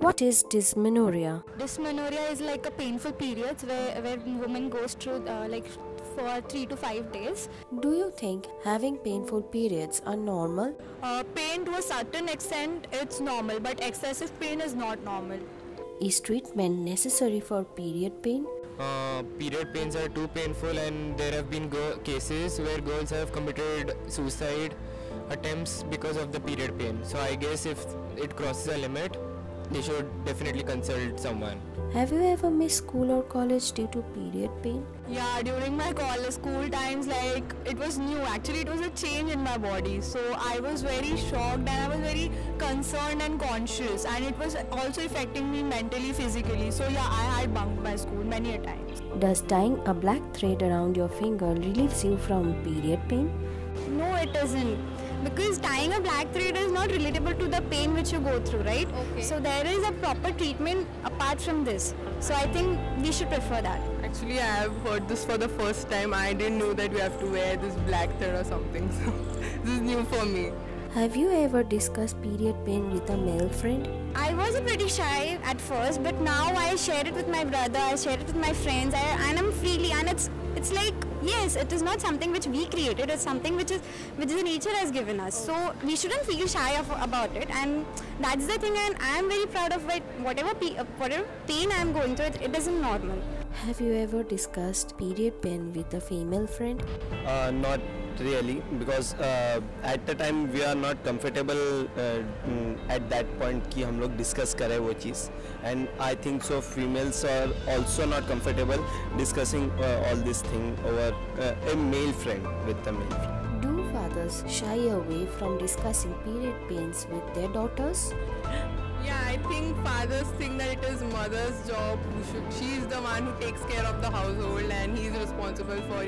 What is dysmenorrhea? Dysmenorrhea is like a painful periods where woman goes through for 3 to 5 days. Do you think having painful periods are normal? Pain to a certain extent it's normal, but excessive pain is not normal. Is treatment necessary for period pain? Period pains are too painful, and there have been cases where girls have committed suicide attempts because of the period pain. So I guess if it crosses a limit, they should definitely consult someone. Have you ever missed school or college due to period pain? Yeah, during my school times, like it was new. Actually, it was a change in my body. So I was very shocked and I was very concerned and conscious. And it was also affecting me mentally, physically. So yeah, I had bunked my school many a times. Does tying a black thread around your finger relieves you from period pain? No, it doesn't. Because tying a black thread is not relatable to the pain which you go through, right? Okay. So there is a proper treatment apart from this. So I think we should prefer that. Actually, I have heard this for the first time. I didn't know that we have to wear this black thread or something. So this is new for me. Have you ever discussed period pain with a male friend? I was pretty shy at first, but now I share it with my brother, I share it with my friends, and I'm freely, and it's like, yes, it is not something which we created, it's something which the nature has given us. So we shouldn't feel shy about it, and that's the thing, and I am very proud of it. Whatever pain I am going through, it isn't normal. Have you ever discussed period pain with a female friend? Not really, because at the time we are not comfortable at that point कि हम लोग discuss करें वो चीज़, and I think so females are also not comfortable discussing all this thing over a male friend with a male friend. Do fathers shy away from discussing period pains with their daughters? Yeah, I think fathers think that it is mother's job. She is the one who takes care of the household, and he is responsible for,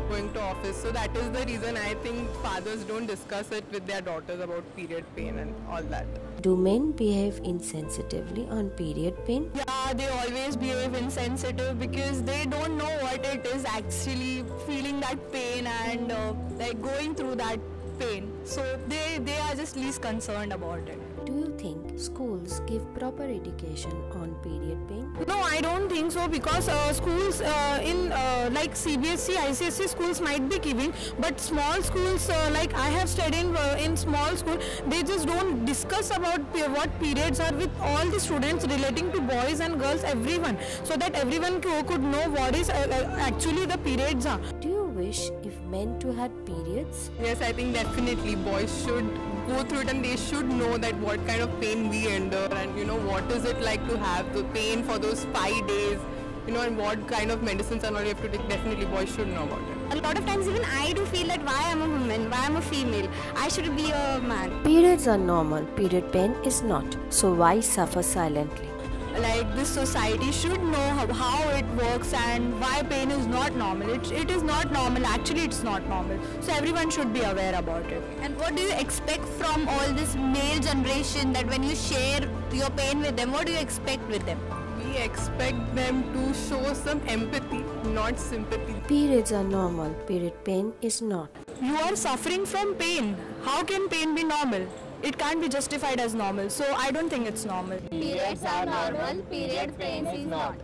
going to office. So that is the reason I think fathers don't discuss it with their daughters about period pain and all that. Do men behave insensitively on period pain? Yeah, they always behave insensitive because they don't know what it is actually feeling that pain and like going through that pain. So they are just least concerned about it. Do you think schools give proper education on period pain? No, I don't think so, because schools in like CBSE, ICSE schools might be giving, but small schools like I have studied in small school, they just don't discuss about what periods are with all the students relating to boys and girls, everyone, so that everyone could know what is actually the periods are. Do you wish if men too had periods? Yes, I think definitely boys should go through it, and they should know that what kind of pain we endure, and what is it like to have the pain for those 5 days, and what kind of medicines and all you have to take. Definitely boys should know about it. A lot of times even I do feel that why I'm a woman, why I'm a female, I should be a man. Periods are normal, period pain is not. So why suffer silently? Like this society should know how it works and why pain is not normal. It is not normal, actually it's not normal. So everyone should be aware about it. And what do you expect from all this male generation, that when you share your pain with them, what do you expect with them? We expect them to show some empathy, not sympathy. Periods are normal, period pain is not. You are suffering from pain. How can pain be normal? It can't be justified as normal. So I don't think it's normal. Periods are normal, period pain is not.